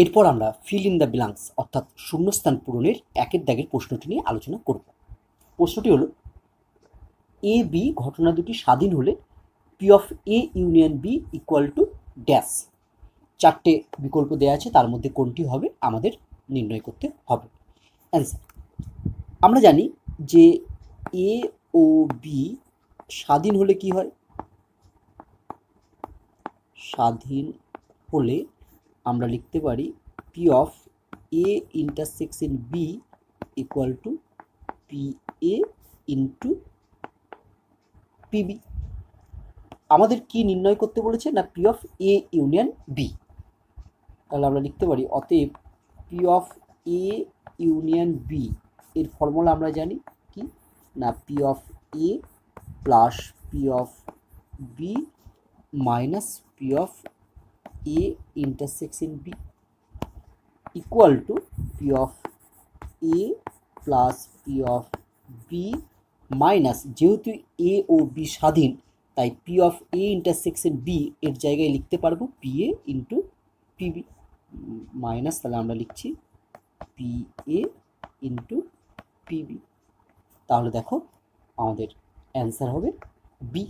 এরপর আমরা fill in the blanks অর্থাৎ শূন্যস্থান পূরণের একের দাগের প্রশ্নটি নিয়ে আলোচনা করব। প্রশ্নটি হলো, এ বি ঘটনা দুটি স্বাধীন হলে P of A union B equal to dash. চারটে বিকল্প দেওয়া আছে, তার মধ্যে কোনটি হবে আমাদের নির্ণয় করতে হবে। অ্যান্সার, আমরা জানি যে এ ও বি স্বাধীন হলে কি হয়, স্বাধীন হলে আমরা লিখতে পারি P of A intersection B equal to P A into PB. আমাদের কি নির্ণয় করতে বলেছে না P of A union B. তাহলে আমরা লিখতে পারি অতএব P of A union B এর ফর্মুলা আমরা জানি কি না P of A plus P of B minus P of A intersection B equal to P of A plus P of B minus, যেহেতু এ ও বি স্বাধীন তাই P of A intersection B এর জায়গায় লিখতে পারবো P A into PB minus, তাহলে আমরা লিখছি পি এ ইন্টু পিবি। তাহলে দেখো আমাদের অ্যান্সার হবে বি।